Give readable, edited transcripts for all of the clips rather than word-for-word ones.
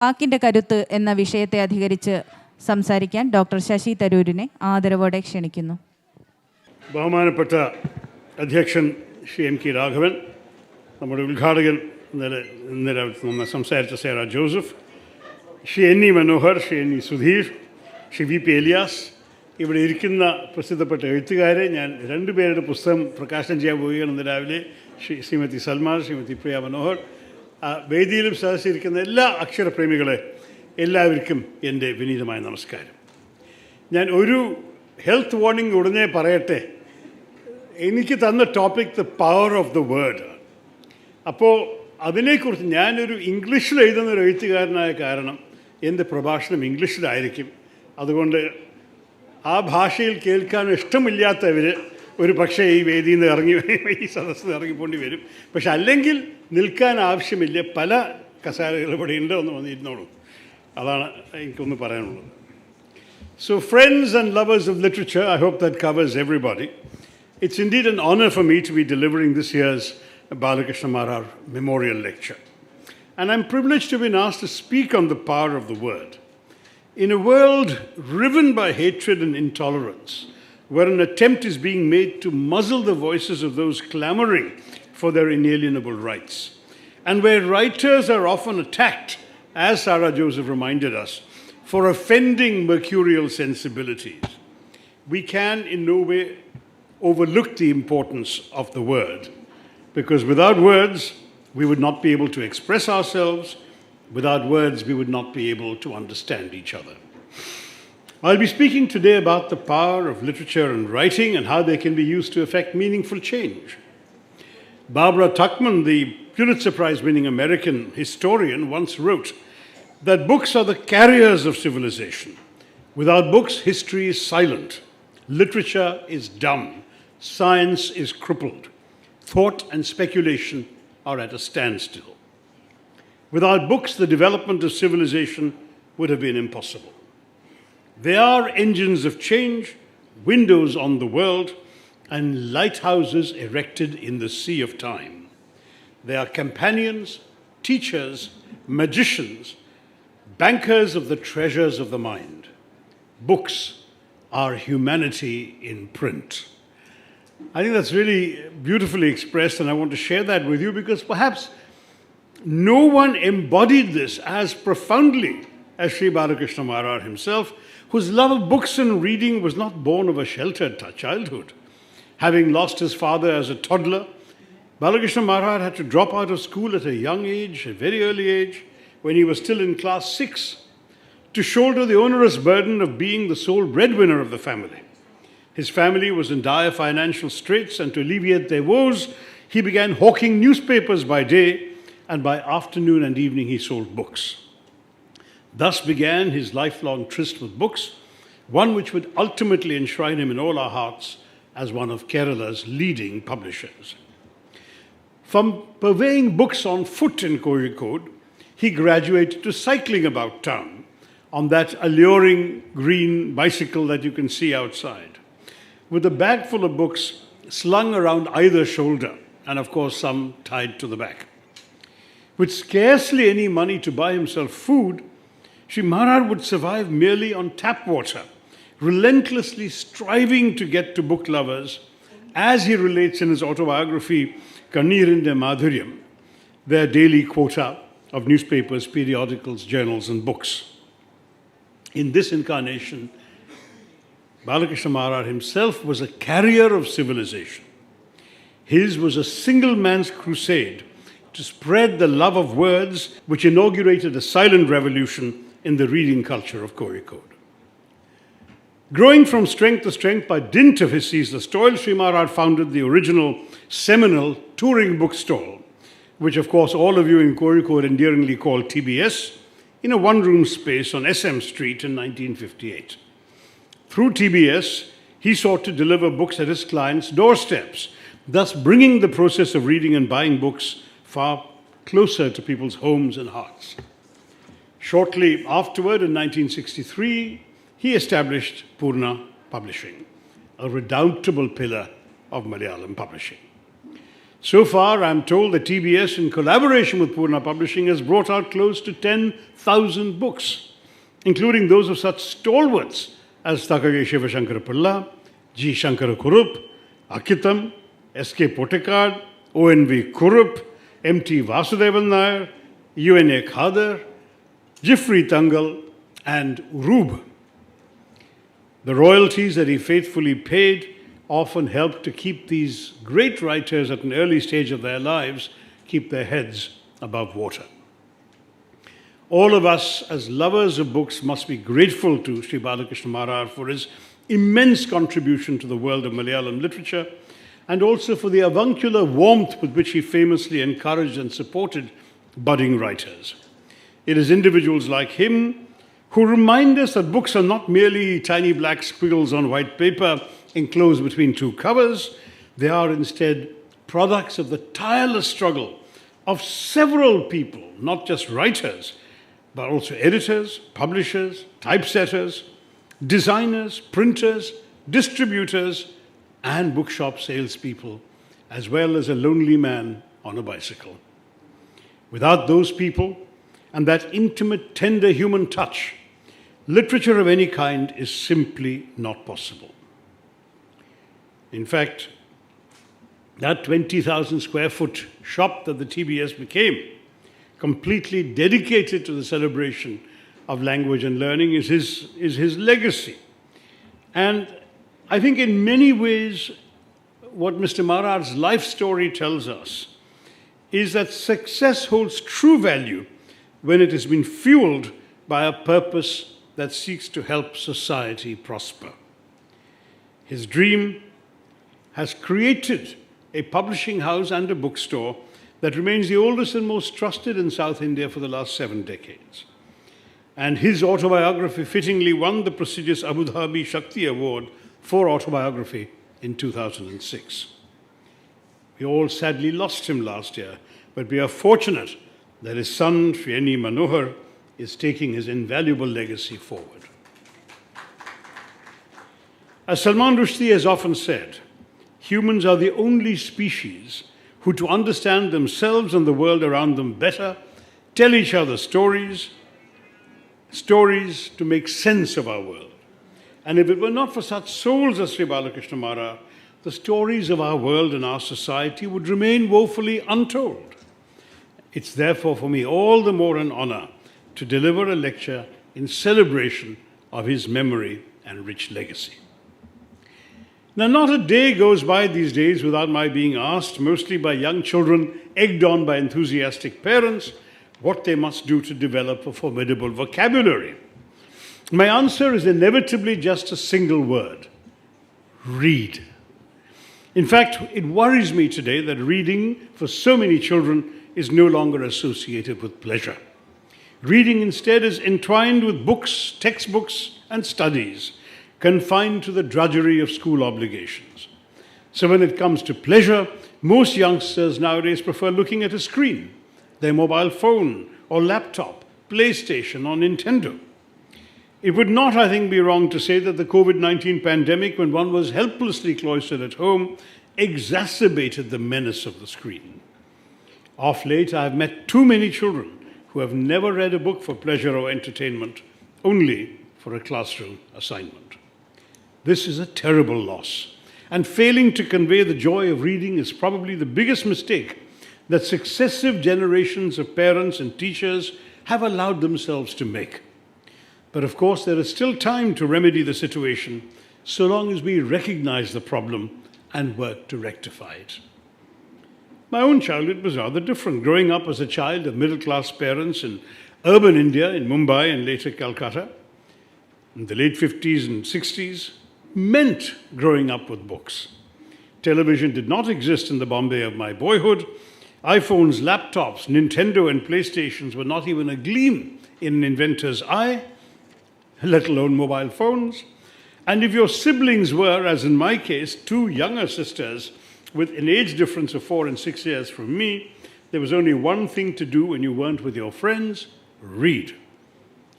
വാക്കിൻ്റെ കരുത്ത് എന്ന വിഷയത്തെ അധികരിച്ച് സംസാരിക്കാൻ ഡോക്ടർ ശശി തരൂരിനെ ആദരവോടെ ക്ഷണിക്കുന്നു. ബഹുമാനപ്പെട്ട അധ്യക്ഷൻ ശ്രീ എം കെ രാഘവൻ, നമ്മുടെ ഉദ്ഘാടകൻ ഇന്നലെ സംസാരിച്ച Sera Joseph, Shri N E Manohar, Shri N E Sudheer, Shri V P Elias, ഇവിടെ ഇരിക്കുന്ന പ്രസിദ്ധപ്പെട്ട എഴുത്തുകാരെ, ഞാൻ രണ്ടുപേരുടെ പുസ്തകം പ്രകാശനം ചെയ്യാൻ പോവുകയാണ് ഇന്ന് രാവിലെ, ശ്രീമതി സൽമാൻ, ശ്രീമതി പ്രിയ മനോഹർ. വേദിയിലും സദസ്സിരിക്കുന്ന എല്ലാ അക്ഷരപ്രേമികളെ എല്ലാവർക്കും എൻ്റെ വിനീതമായ നമസ്കാരം. ഞാൻ ഒരു ഹെൽത്ത് വാർണിംഗ് ഉടനെ പറയട്ടെ. എനിക്ക് തന്ന topic the power of the word. അപ്പോൾ അതിനെക്കുറിച്ച് ഞാനൊരു ഇംഗ്ലീഷിൽ എഴുതുന്ന ഒരു എഴുത്തുകാരനായ കാരണം എൻ്റെ പ്രഭാഷണം ഇംഗ്ലീഷിലായിരിക്കും. അതുകൊണ്ട് ആ ഭാഷയിൽ കേൾക്കാൻ ഇഷ്ടമില്ലാത്തവർ ഒരു പക്ഷേ ഈ വേദിയിൽ നിന്ന് ഈ സദസ്സിൽ ഇറങ്ങിപ്പോണ്ടി വരും. പക്ഷെ അല്ലെങ്കിൽ നിൽക്കാൻ ആവശ്യമില്ല, പല കസേരകൾ ഇവിടെ ഉണ്ട്, ഒന്ന് വന്നിരുന്നോളൂ. അതാണ് എനിക്കൊന്ന് പറയാനുള്ളത്. So friends and lovers of literature, I hope that covers everybody. It's indeed an honor for me to be delivering this year's Balakrishna Marar Memorial Lecture. And I'm privileged to have been asked to speak on the power of the word. In a world riven by hatred and intolerance, where an attempt is being made to muzzle the voices of those clamoring for their inalienable rights, and where writers are often attacked, as Sarah Joseph reminded us, for offending mercurial sensibilities, we can in no way overlook the importance of the word, because without words, we would not be able to express ourselves. Without words, we would not be able to understand each other. I'll be speaking today about the power of literature and writing and how they can be used to effect meaningful change. Barbara Tuchman, the Pulitzer Prize-winning American historian, once wrote that books are the carriers of civilization. Without books, history is silent. Literature is dumb. Science is crippled. Thought and speculation are at a standstill. Without books, the development of civilization would have been impossible. They are engines of change, windows on the world, and lighthouses erected in the sea of time. They are companions, teachers, magicians, bankers of the treasures of the mind. Books are humanity in print. I think that's really beautifully expressed, and I want to share that with you because perhaps no one embodied this as profoundly as Sri Balakrishna Marar himself, whose love of books and reading was not born of a sheltered childhood. Having lost his father as a toddler, Balakrishna Marar had to drop out of school at a young age, a very early age, when he was still in class 6, to shoulder the onerous burden of being the sole breadwinner of the family. His family was in dire financial straits, and to alleviate their woes, he began hawking newspapers by day, and by afternoon and evening he sold books. Thus began his lifelong tryst with books, one which would ultimately enshrine him in all our hearts as one of Kerala's leading publishers. From purveying books on foot in Kozhikode, he graduated to cycling about town on that alluring green bicycle that you can see outside, with a bag full of books slung around either shoulder, and of course some tied to the back. With scarcely any money to buy himself food, Sri Marar would survive merely on tap water, relentlessly striving to get to book lovers, as he relates in his autobiography, Kannirinde Madhuryam, their daily quota of newspapers, periodicals, journals, and books. In this incarnation, Balakrishna Marar himself was a carrier of civilization. His was a single man's crusade to spread the love of words, which inaugurated a silent revolution in the reading culture of Kozhikode. Growing from strength to strength by dint of his ceaseless toil, Sri Marar founded the original seminal touring bookstall, which of course all of you in Kozhikode endearingly call TBS, in a one-room space on SM Street in 1958. Through TBS, he sought to deliver books at his clients' doorsteps, thus bringing the process of reading and buying books far closer to people's homes and hearts. Shortly afterward, in 1963, he established Purna Publishing, a redoubtable pillar of Malayalam publishing. So far, I'm told that TBS, in collaboration with Purna Publishing, has brought out close to 10,000 books, including those of such stalwarts as Takage Shivashankara Pilla, G. Shankara Kurup, Akitam, S.K. Potekad, O.N.V. Kurup, M.T. Vasudevan Nair, U.N.A. Khadar, Jifri Tangal, and Urub. The royalties that he faithfully paid often helped to keep these great writers at an early stage of their lives keep their heads above water. All of us as lovers of books must be grateful to Sri Balakrishna Marar for his immense contribution to the world of Malayalam literature, and also for the avuncular warmth with which he famously encouraged and supported budding writers. It is individuals like him who remind us that books are not merely tiny black squiggles on white paper enclosed between two covers. They are instead products of the tireless struggle of several people, not just writers, but also editors, publishers, typesetters, designers, printers, distributors, and bookshop salespeople, as well as a lonely man on a bicycle. Without those people and that intimate, tender human touch, literature of any kind is simply not possible. In fact, that 20,000 square foot shop that the TBS became, completely dedicated to the celebration of language and learning, is his legacy. And I think in many ways, what Mr. Marar's life story tells us is that success holds true value when it has been fueled by a purpose that seeks to help society prosper. His dream has created a publishing house and a bookstore that remains the oldest and most trusted in South India for the last 7 decades. And his autobiography fittingly won the prestigious Abu Dhabi Shakti Award for autobiography in 2006. We all sadly lost him last year, but we are fortunate that his son, Sri N.E. Manohar, is taking his invaluable legacy forward. As Salman Rushdie has often said, humans are the only species who, to understand themselves and the world around them better, tell each other stories to make sense of our world. And if it were not for such souls as Sri Balakrishna Marar, the stories of our world and our society would remain woefully untold. It's therefore for me all the more an honor to deliver a lecture in celebration of his memory and rich legacy. Now, not a day goes by these days without my being asked, mostly by young children egged on by enthusiastic parents, what they must do to develop a formidable vocabulary. My answer is inevitably just a single word: read. In fact, it worries me today that reading for so many children is no longer associated with pleasure. Reading instead is entwined with books, textbooks, and studies, confined to the drudgery of school obligations. So when it comes to pleasure, most youngsters nowadays prefer looking at a screen, their mobile phone or laptop, PlayStation or Nintendo. It would not, I think, be wrong to say that the COVID-19 pandemic, when one was helplessly cloistered at home, exacerbated the menace of the screen. Of late, I have met too many children who have never read a book for pleasure or entertainment, only for a classroom assignment. This is a terrible loss, and failing to convey the joy of reading is probably the biggest mistake that successive generations of parents and teachers have allowed themselves to make. But of course, there is still time to remedy the situation, so long as we recognize the problem and work to rectify it. My own childhood was rather different. Growing up as a child of middle-class parents in urban India, in Mumbai and later Calcutta, in the late 50s and 60s, meant growing up with books. Television did not exist in the Bombay of my boyhood. iPhones, laptops, Nintendo and PlayStations were not even a gleam in an inventor's eye, let alone mobile phones. And if your siblings were, as in my case, 2 younger sisters with an age difference of 4 and 6 years from me, there was only one thing to do when you weren't with your friends: read.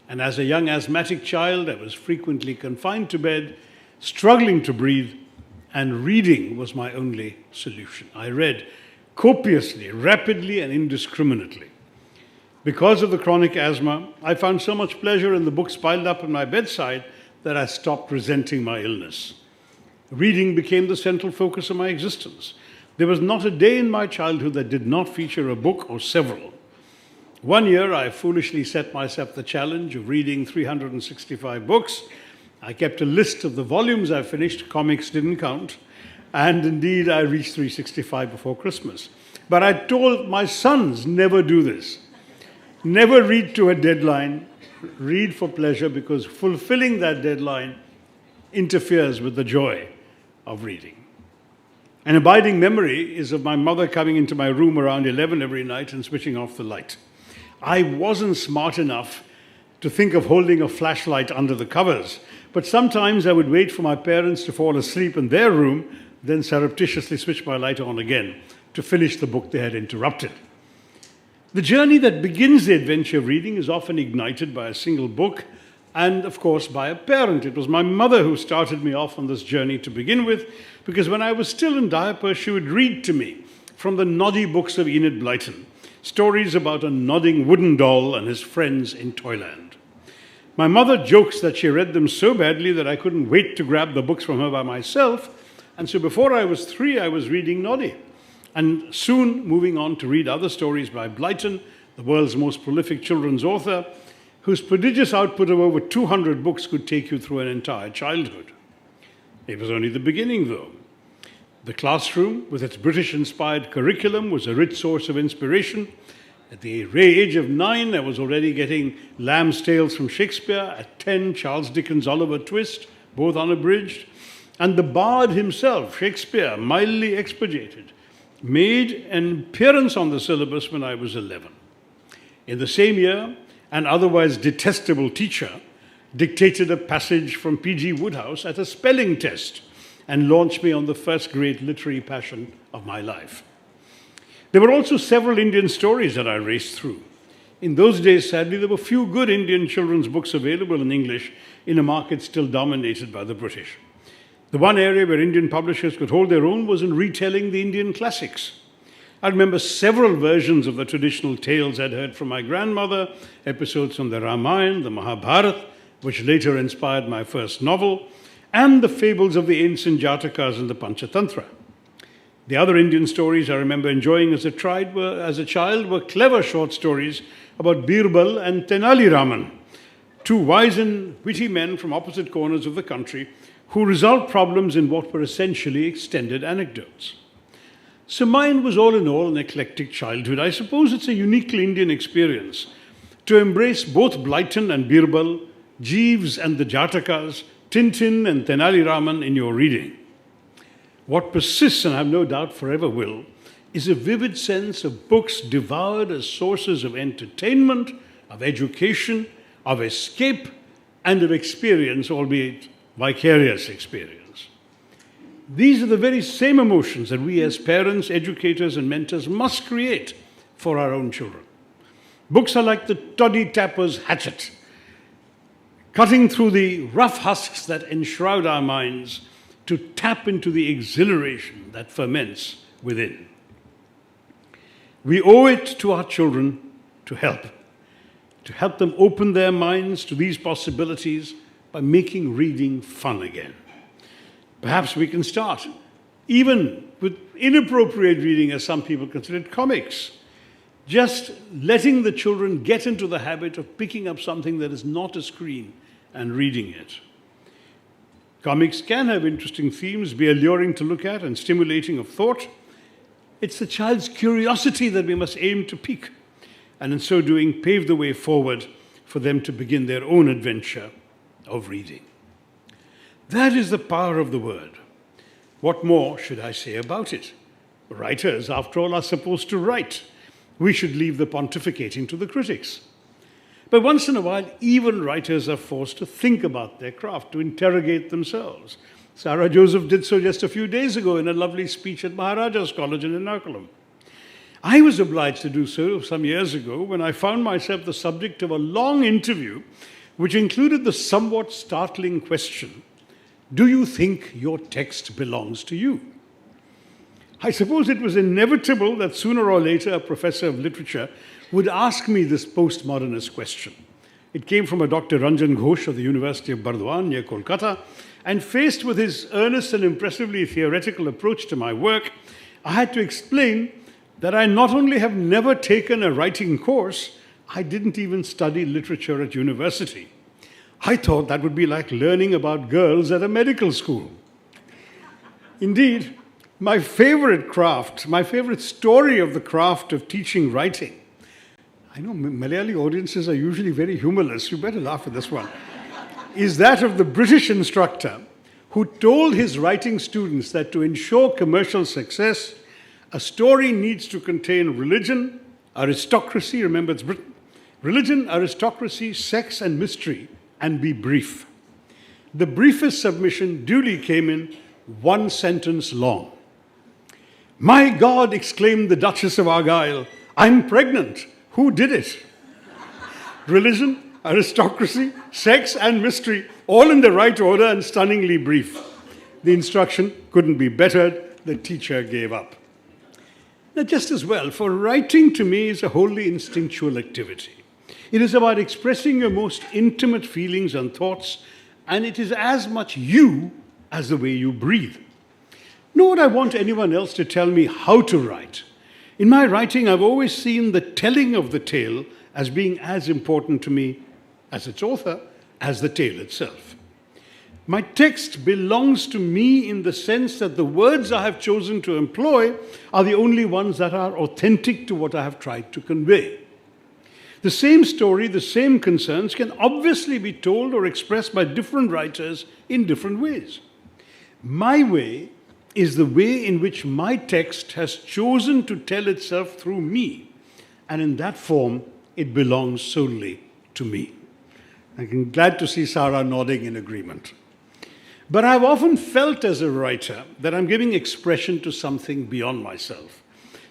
And as a young asthmatic child, I was frequently confined to bed, struggling to breathe, and reading was my only solution. I read copiously, rapidly, and indiscriminately. Because of the chronic asthma, I found so much pleasure in the books piled up at my bedside that I stopped resenting my illness. Reading became the central focus of my existence. There was not a day in my childhood that did not feature a book or several. One year, I foolishly set myself the challenge of reading 365 books. I kept a list of the volumes I finished, comics didn't count, and indeed I reached 365 before Christmas. But I told my sons, never do this. Never read to a deadline, read for pleasure, because fulfilling that deadline interferes with the joy of reading. An abiding memory is of my mother coming into my room around 11 every night and switching off the light. I wasn't smart enough to think of holding a flashlight under the covers, but sometimes I would wait for my parents to fall asleep in their room, then surreptitiously switch my light on again to finish the book they had interrupted. The journey that begins the adventure of reading is often ignited by a single book and, of course, by a parent. It was my mother who started me off on this journey to begin with, because when I was still in diapers, she would read to me from the noddy books of Enid Blyton, stories about a nodding wooden doll and his friends in Toyland. My mother jokes that she read them so badly that I couldn't wait to grab the books from her by myself, and so before I was 3, I was reading Noddy, and soon moving on to read other stories by Blyton, the world's most prolific children's author, whose prodigious output of over 200 books could take you through an entire childhood. It was only the beginning, though. The classroom, with its British-inspired curriculum, was a rich source of inspiration. At the age of 9, I was already getting Lamb's Tales from Shakespeare. At 10, Charles Dickens' Oliver Twist, both unabridged. And the Bard himself, Shakespeare, mildly expurgated, made an appearance on the syllabus when I was 11. In the same year, an otherwise detestable teacher dictated a passage from P.G. Wodehouse at a spelling test and launched me on the first great literary passion of my life. There were also several Indian stories that I raced through. In those days, sadly, there were few good Indian children's books available in English in a market still dominated by the British. The one area where Indian publishers could hold their own was in retelling the Indian classics. I remember several versions of the traditional tales I'd heard from my grandmother, episodes from the Ramayana, the Mahabharata, which later inspired my first novel, and the fables of the ancient Jatakas and the Panchatantra. The other Indian stories I remember enjoying as a child were clever short stories about Birbal and Tenali Raman, two wise and witty men from opposite corners of the country who resolved problems in what were essentially extended anecdotes. So mine was all in all an eclectic childhood. I suppose it's a uniquely Indian experience to embrace both Blyton and Birbal, Jeeves and the Jatakas, Tintin and Tenali Raman in your reading. What persists, and I have no doubt forever will, is a vivid sense of books devoured as sources of entertainment, of education, of escape, and of experience, albeit vicarious experience. These are the very same emotions that we as parents, educators, and mentors must create for our own children. Books are like the toddy tapper's hatchet, cutting through the rough husks that enshroud our minds to tap into the exhilaration that ferments within. We owe it to our children to help them open their minds to these possibilities by making reading fun again. Perhaps we can start even with inappropriate reading, as some people consider it, comics. Just letting the children get into the habit of picking up something that is not a screen and reading it. Comics can have interesting themes, be alluring to look at and stimulating of thought. It's the child's curiosity that we must aim to pique, and in so doing, pave the way forward for them to begin their own adventure of reading. That is the power of the word. What more should I say about it? Writers, after all, are supposed to write. We should leave the pontificating to the critics. But once in a while, even writers are forced to think about their craft, to interrogate themselves. Sarah Joseph did so just a few days ago in a lovely speech at Maharaja's College in Ernakulam. I was obliged to do so some years ago when I found myself the subject of a long interview which included the somewhat startling question, do you think your text belongs to you? I suppose it was inevitable that sooner or later a professor of literature would ask me this postmodernist question. It came from a Dr. Ranjan Ghosh of the University of Burdwan near Kolkata, and faced with his earnest and impressively theoretical approach to my work, I had to explain that I not only have never taken a writing course, I didn't even study literature at university. I thought that would be like learning about girls at a medical school. Indeed, my favorite craft, my favorite story of the craft of teaching writing, I know Malayali audiences are usually very humorless, you better laugh at this one, is that of the British instructor who told his writing students that to ensure commercial success, a story needs to contain religion, aristocracy, remember it's Britain, religion, aristocracy, sex, and mystery, and be brief. The briefest submission duly came in one sentence long. "My God," exclaimed the Duchess of Argyll, "I'm pregnant. Who did it?" Religion, aristocracy, sex, and mystery, all in the right order and stunningly brief. The instruction couldn't be bettered. The teacher gave up. Now, just as well, for writing to me is a wholly instinctual activity. It is about expressing your most intimate feelings and thoughts, and it is as much you as the way you breathe. Nor would I want anyone else to tell me how to write. In my writing, I've always seen the telling of the tale as being as important to me as its author, as the tale itself. My text belongs to me in the sense that the words I have chosen to employ are the only ones that are authentic to what I have tried to convey. The same story, the same concerns can obviously be told or expressed by different writers in different ways. My way is the way in which my text has chosen to tell itself through me, and in that form, it belongs solely to me. I'm glad to see Sarah nodding in agreement. But I've often felt as a writer that I'm giving expression to something beyond myself,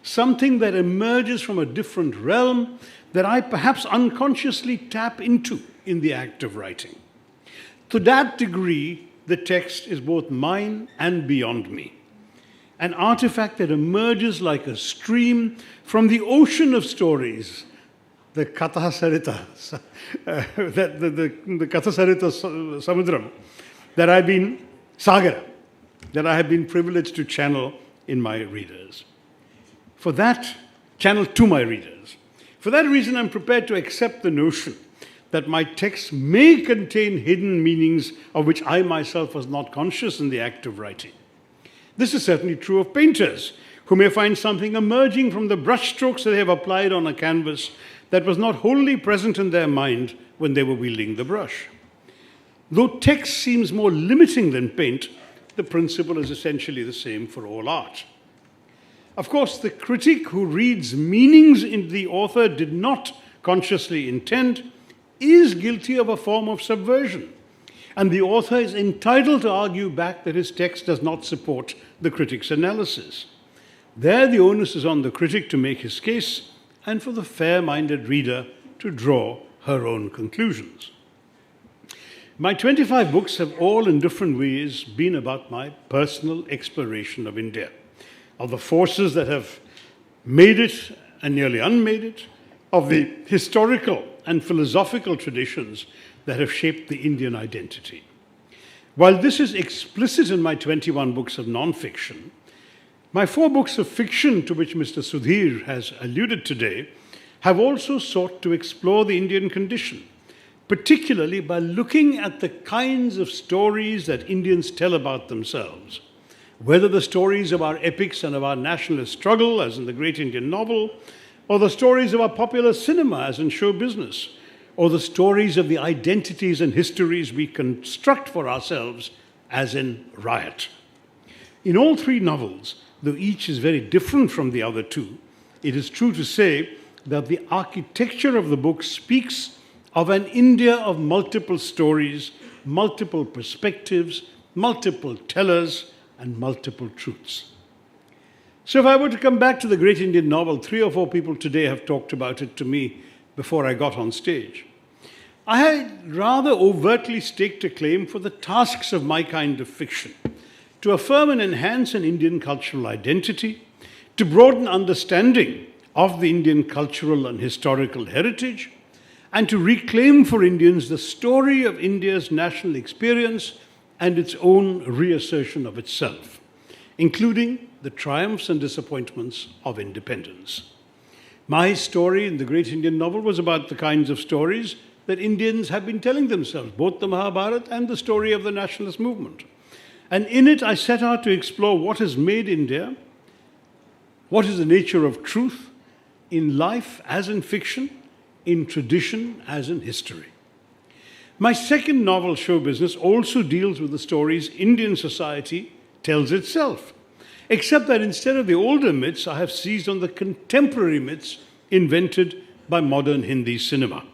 something that emerges from a different realm that I perhaps unconsciously tap into in the act of writing. To that degree, the text is both mine and beyond me, an artifact that emerges like a stream from the ocean of stories, the Kathasarita, the Kathasarita Samudram, that I've been, Sagara, that I have been privileged to channel in my readers. For that, channel to my readers. For that reason, I'm prepared to accept the notion that my text may contain hidden meanings of which I myself was not conscious in the act of writing. This is certainly true of painters, who may find something emerging from the brushstrokes that they have applied on a canvas that was not wholly present in their mind when they were wielding the brush. Though text seems more limiting than paint, the principle is essentially the same for all art. Of course, the critic who reads meanings in the author did not consciously intend is guilty of a form of subversion, and the author is entitled to argue back that his text does not support the critic's analysis. There, the onus is on the critic to make his case, and for the fair-minded reader to draw her own conclusions. My 25 books have all in different ways been about my personal exploration of India, of the forces that have made it and nearly unmade it, of the historical and philosophical traditions that have shaped the Indian identity. While this is explicit in my 21 books of non-fiction, my 4 books of fiction to which Mr. Sudhir has alluded today have also sought to explore the Indian condition, particularly by looking at the kinds of stories that Indians tell about themselves, whether the stories of our epics and of our nationalist struggle, as in the great Indian novel, or the stories of our popular cinema, as in show business, or the stories of the identities and histories we construct for ourselves, as in Riot. In all 3 novels, though each is very different from the other 2, it is true to say that the architecture of the book speaks of an India of multiple stories, multiple perspectives, multiple tellers, and multiple truths. So if I were to come back to the great Indian novel, 3 or 4 people today have talked about it to me before I got on stage. I had rather overtly staked a claim for the tasks of my kind of fiction, to affirm and enhance an Indian cultural identity, to broaden understanding of the Indian cultural and historical heritage, and to reclaim for Indians the story of India's national experience and its own reassertion of itself, including the triumphs and disappointments of independence. My story in the great Indian novel was about the kinds of stories that Indians have been telling themselves, both the Mahabharata and the story of the nationalist movement. And in it, I set out to explore what has made India, what is the nature of truth in life as in fiction, in tradition as in history. My second novel, Show Business, also deals with the stories Indian society tells itself, except that instead of the older myths, I have seized on the contemporary myths invented by modern Hindi cinema.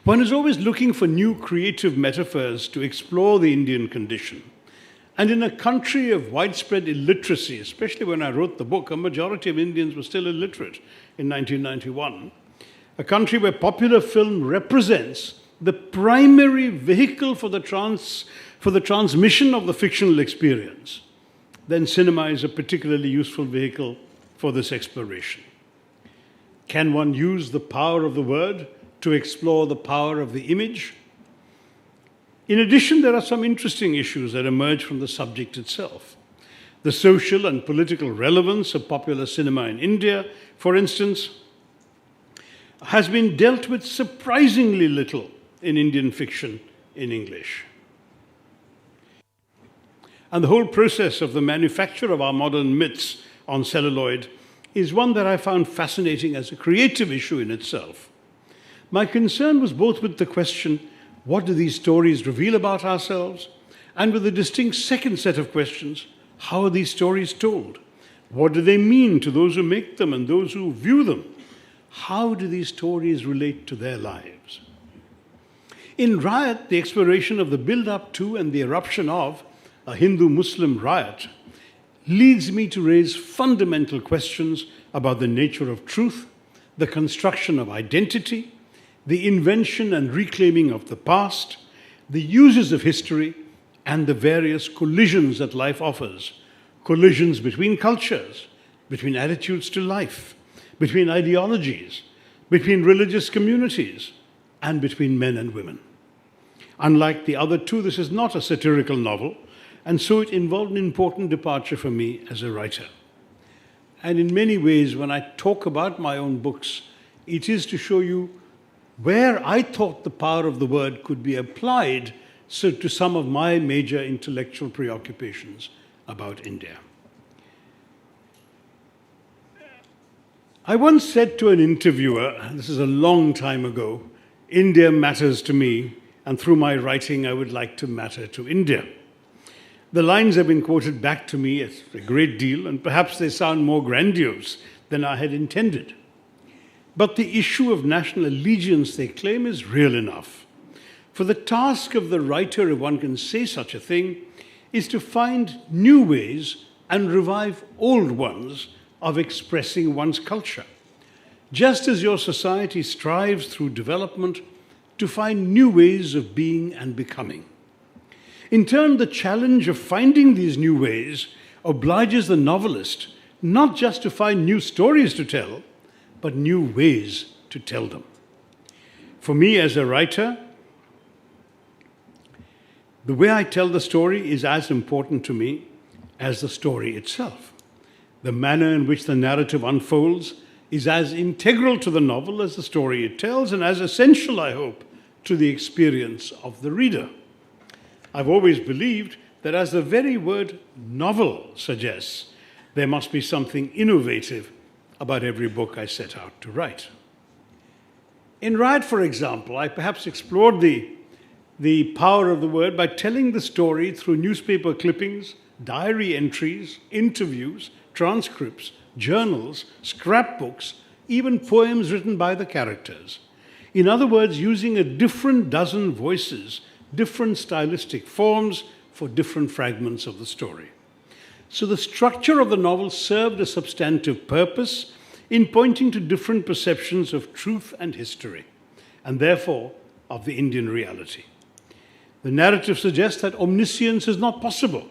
One is always looking for new creative metaphors to explore the Indian condition. And in a country of widespread illiteracy, especially when I wrote the book, a majority of Indians were still illiterate in 1991, a country where popular film represents the primary vehicle for the transmission of the fictional experience, then cinema is a particularly useful vehicle for this exploration. Can one use the power of the word to explore the power of the image? In addition, there are some interesting issues that emerge from the subject itself. The social and political relevance of popular cinema in India, for instance, has been dealt with surprisingly little in Indian fiction in English. And the whole process of the manufacture of our modern myths on celluloid is one that I found fascinating as a creative issue in itself. My concern was both with the question, what do these stories reveal about ourselves? And with a distinct second set of questions, how are these stories told? What do they mean to those who make them and those who view them? How do these stories relate to their lives? In Riot, the exploration of the build-up to and the eruption of a Hindu-Muslim riot leads me to raise fundamental questions about the nature of truth, the construction of identity, the invention and reclaiming of the past, the uses of history, and the various collisions that life offers. Collisions between cultures, between attitudes to life, between ideologies, between religious communities, and between men and women. Unlike the other two, this is not a satirical novel, and so it involved an important departure for me as a writer. And in many ways, when I talk about my own books, it is to show you where I thought the power of the word could be applied to some of my major intellectual preoccupations about India. I once said to an interviewer, this is a long time ago, India matters to me, and through my writing I would like to matter to India. The lines have been quoted back to me a great deal, and perhaps they sound more grandiose than I had intended. But the issue of national allegiance, they claim, is real enough. For the task of the writer, if one can say such a thing, is to find new ways and revive old ones of expressing one's culture. Just as your society strives through development to find new ways of being and becoming. In turn, the challenge of finding these new ways obliges the novelist not just to find new stories to tell, but new ways to tell them. For me as a writer, the way I tell the story is as important to me as the story itself. The manner in which the narrative unfolds is as integral to the novel as the story it tells, and as essential, I hope, to the experience of the reader. I've always believed that, as the very word novel suggests, there must be something innovative about every book I set out to write. In Riot, for example, I perhaps explored the power of the word by telling the story through newspaper clippings, diary entries, interviews, transcripts, journals, scrapbooks, even poems written by the characters. In other words, using a different dozen voices, different stylistic forms for different fragments of the story. So the structure of the novel served a substantive purpose in pointing to different perceptions of truth and history, and therefore of the Indian reality. The narrative suggests that omniscience is not possible.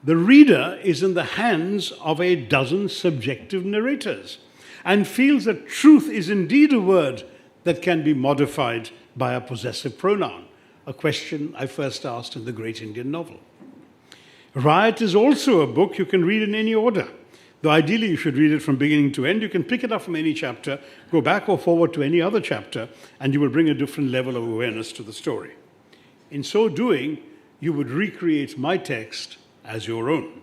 the reader is in the hands of a dozen subjective narrators and feels that truth is indeed a word that can be modified by a possessive pronoun, a question I first asked in the great Indian novel. Riot is also a book you can read in any order. Though ideally you should read it from beginning to end, you can pick it up from any chapter, go back or forward to any other chapter, and you will bring a different level of awareness to the story. In so doing, you would recreate my text as your own.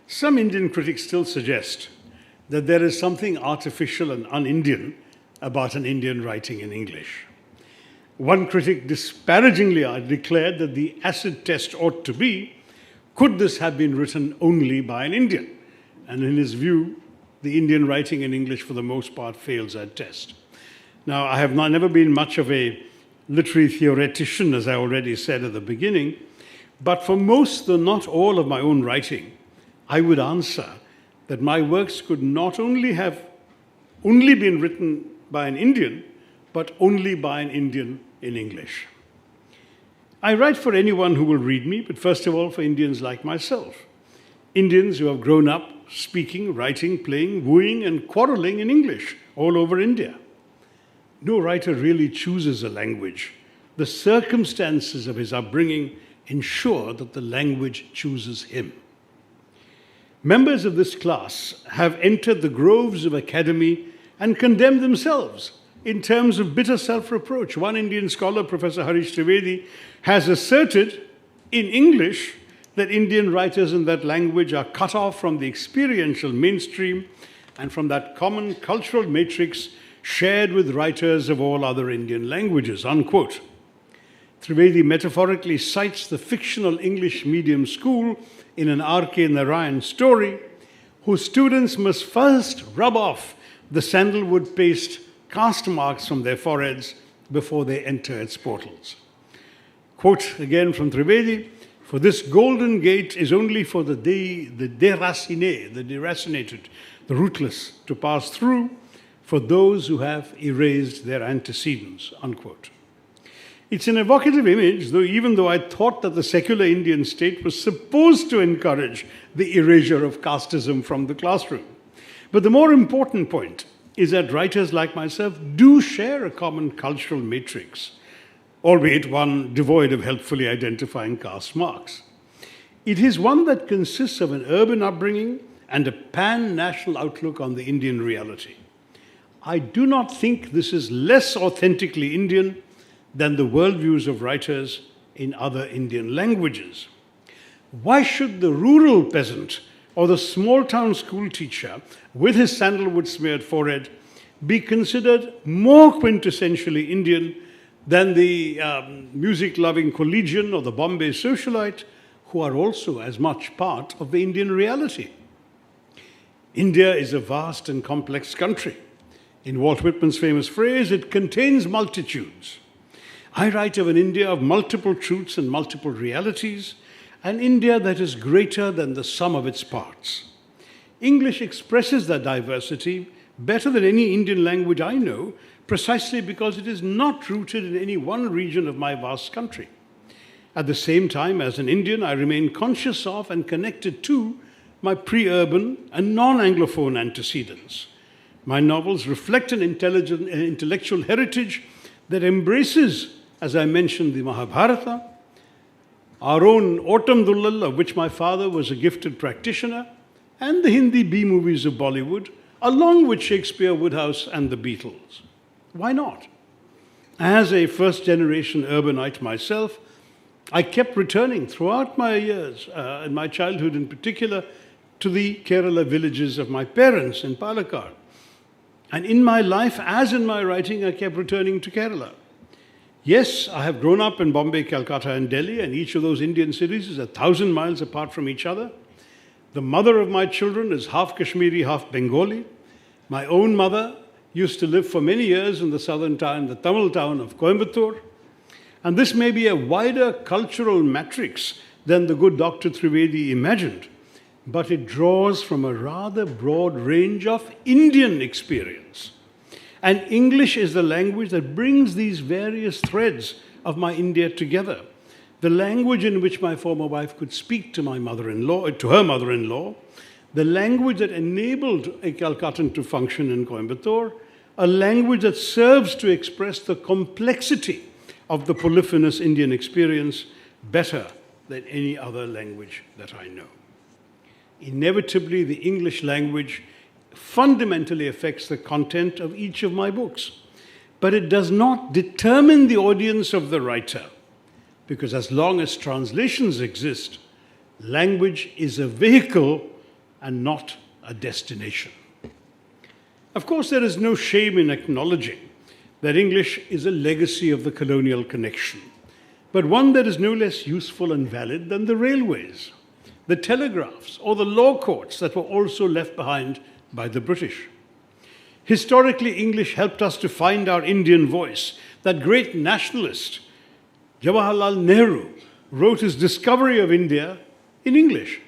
Some Indian critics still suggest that there is something artificial and un-Indian about an Indian writing in English. One critic disparagingly declared that the acid test ought to be, could this have been written only by an Indian? And in his view, the Indian writing in English for the most part fails that test. Now, I have never been much of a literary theoretician, as I already said at the beginning, but for most, though not all of my own writing, I would answer that my works could not only have only been written by an Indian, but only by an Indian in English. I write for anyone who will read me, but first of all for Indians like myself. Indians who have grown up speaking, writing, playing, wooing, and quarreling in English all over India. No writer really chooses a language. The circumstances of his upbringing ensure that the language chooses him. Members of this class have entered the groves of academy and condemned themselves in terms of bitter self-reproach. One Indian scholar, Professor Harish Trivedi, has asserted in English that Indian writers in that language are cut off from the experiential mainstream and from that common cultural matrix shared with writers of all other Indian languages, unquote. Trivedi metaphorically cites the fictional English medium school in an R.K. Narayan story, whose students must first rub off the sandalwood paste caste marks from their foreheads before they enter its portals. Quote again from Trivedi, "For this golden gate is only for the deracine, the deracinated, the rootless, to pass through, for those who have erased their antecedents," unquote. It's an evocative image, even though I thought that the secular Indian state was supposed to encourage the erasure of casteism from the classroom. But the more important point is that writers like myself do share a common cultural matrix, albeit one devoid of helpfully identifying caste marks. It is one that consists of an urban upbringing and a pan-national outlook on the Indian reality. I do not think this is less authentically Indian than the worldviews of writers in other Indian languages. Why should the rural peasant or the small-town school teacher with his sandalwood-smeared forehead be considered more quintessentially Indian than the music-loving collegian or the Bombay socialite, who are also as much part of the Indian reality? India is a vast and complex country. In Walt Whitman's famous phrase, it contains multitudes. I write of an India of multiple truths and multiple realities, an India that is greater than the sum of its parts. English expresses that diversity better than any Indian language I know, precisely because it is not rooted in any one region of my vast country. At the same time, as an Indian, I remain conscious of and connected to my pre-urban and non-Anglophone antecedents. My novels reflect an intellectual heritage that embraces, as I mentioned, the Mahabharata, our own Autumn Dullal, of which my father was a gifted practitioner, and the Hindi B-movies of Bollywood, along with Shakespeare, Woodhouse, and the Beatles. Why not? As a first-generation urbanite myself, I kept returning throughout my years, in my childhood in particular, to the Kerala villages of my parents in Palakkad. And in my life, as in my writing, I kept returning to Kerala. Yes, I have grown up in Bombay, Calcutta, and Delhi, and each of those Indian cities is 1,000 miles apart from each other. The mother of my children is half Kashmiri, half Bengali. My own mother used to live for many years in the southern town, the Tamil town of Coimbatore. And this may be a wider cultural matrix than the good Dr. Trivedi imagined, but it draws from a rather broad range of Indian experience. And English is the language that brings these various threads of my India together. The language in which my former wife could speak to my mother-in-law, to her mother-in-law, the language that enabled a Calcuttan to function in Coimbatore, a language that serves to express the complexity of the polyphonous Indian experience better than any other language that I know. Inevitably, the English language fundamentally affects the content of each of my books, but it does not determine the audience of the writer, because as long as translations exist, language is a vehicle and not a destination. Of course, there is no shame in acknowledging that English is a legacy of the colonial connection, but one that is no less useful and valid than the railways, the telegraphs, or the law courts that were also left behind by the British. Historically, English helped us to find our Indian voice. That great nationalist, Jawaharlal Nehru, wrote his discovery of India in English.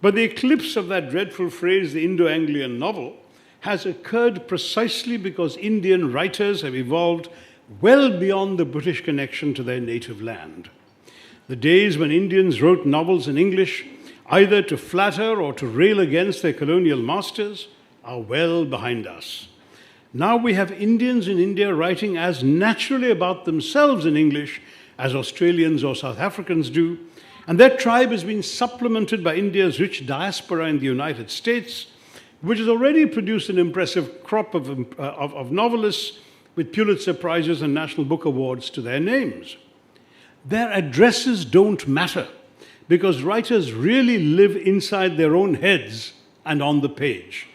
But the eclipse of that dreadful phrase, the Indo-Anglian novel, has occurred precisely because Indian writers have evolved well beyond the British connection to their native land. The days when Indians wrote novels in English, either to flatter or to rail against their colonial masters, are well behind us. Now we have Indians in India writing as naturally about themselves in English as Australians or South Africans do, and their tribe has been supplemented by India's rich diaspora in the United States, which has already produced an impressive crop of novelists with Pulitzer Prizes and National Book Awards to their names. Their addresses don't matter because writers really live inside their own heads and on the page,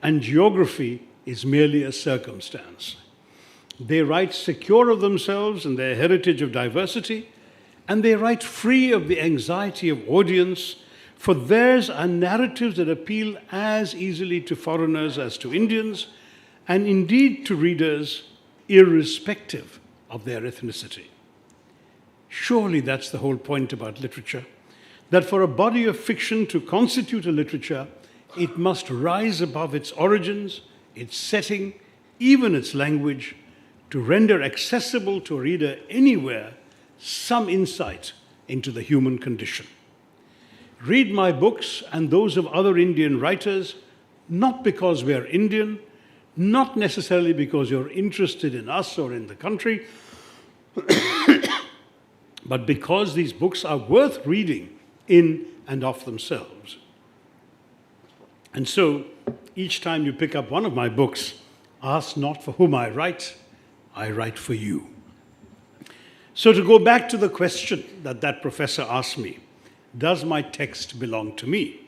and geography is merely a circumstance. They write secure of themselves and their heritage of diversity, and they write free of the anxiety of audience, for theirs are narratives that appeal as easily to foreigners as to Indians, and indeed to readers irrespective of their ethnicity. Surely that's the whole point about literature, that for a body of fiction to constitute a literature, it must rise above its origins, its setting, even its language, to render accessible to a reader anywhere some insight into the human condition. Read my books and those of other Indian writers, not because we are Indian, not necessarily because you're interested in us or in the country, but because these books are worth reading in and of themselves. And so, each time you pick up one of my books, ask not for whom I write for you. So to go back to the question that professor asked me, does my text belong to me?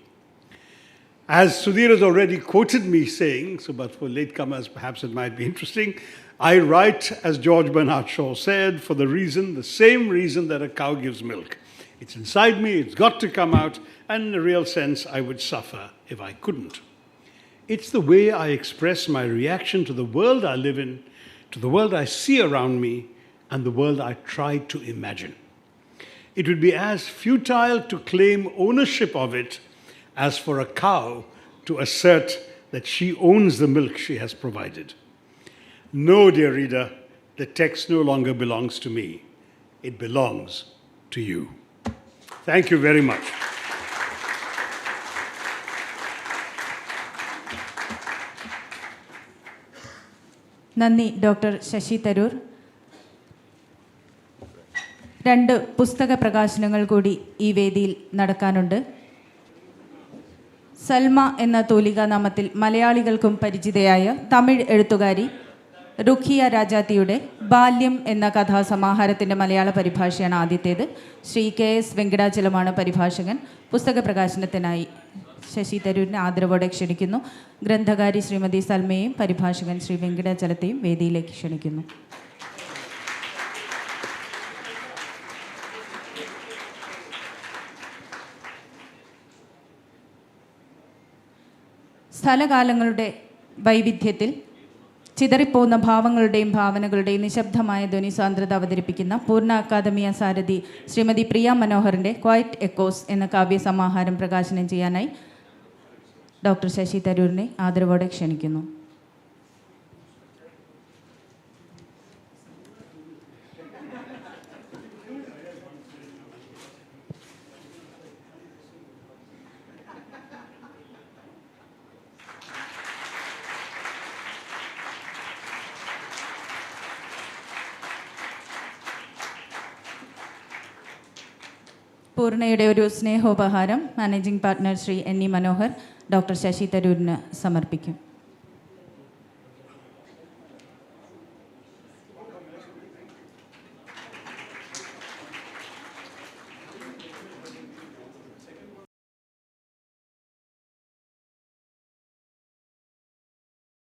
As Sudhir has already quoted me saying, but for latecomers perhaps it might be interesting, I write, as George Bernard Shaw said, for the same reason that a cow gives milk. It's inside me, it's got to come out, and in a real sense, I would suffer if I couldn't. It's the way I express my reaction to the world I live in, to the world I see around me, and the world I try to imagine. It would be as futile to claim ownership of it as for a cow to assert that she owns the milk she has provided. No, dear reader, the text no longer belongs to me. It belongs to you. Thank you very much. നന്ദി doctor Sasi Tharoor. 2 പുസ്തക പ്രകാശനങ്ങൾ കൂടി ഈ വേദിയിൽ നടക്കാനുണ്ട്. സൽമ എന്ന തൂലികാനാമത്തിൽ മലയാളികൾക്കും പരിചിതയായ തമിഴ് എഴുത്തുകാരി റുഖിയ രാജാത്തിയുടെ ബാല്യം എന്ന കഥാസമാഹാരത്തിൻ്റെ മലയാള പരിഭാഷയാണ് ആദ്യത്തേത്. ശ്രീ KS വെങ്കടാചലമാണ് പരിഭാഷകൻ. പുസ്തക പ്രകാശനത്തിനായി ശശി തരൂരിനെ ആദരവോടെ ക്ഷണിക്കുന്നു. ഗ്രന്ഥകാരി ശ്രീമതി സൽമയെയും പരിഭാഷകൻ ശ്രീ വെങ്കടാചലത്തെയും വേദിയിലേക്ക് ക്ഷണിക്കുന്നു. സ്ഥലകാലങ്ങളുടെ വൈവിധ്യത്തിൽ ചിതറിപ്പോകുന്ന ഭാവങ്ങളുടെയും ഭാവനകളുടെയും നിശബ്ദമായ ധ്വനിസാന്ദ്രത അവതരിപ്പിക്കുന്ന പൂർണ്ണ അക്കാദമിയ സാരഥി ശ്രീമതി പ്രിയ മനോഹറിൻ്റെ ക്വയറ്റ് എക്കോസ് എന്ന കാവ്യസമാഹാരം പ്രകാശനം ചെയ്യാനായി ഡോക്ടർ ശശി തരൂരിനെ ആദരവോടെ ക്ഷണിക്കുന്നു. പൂർണ്ണയുടെ ഒരു സ്നേഹോപഹാരം managing partner Shri N E Manohar doctor Shashi തരൂരിന് സമർപ്പിക്കും.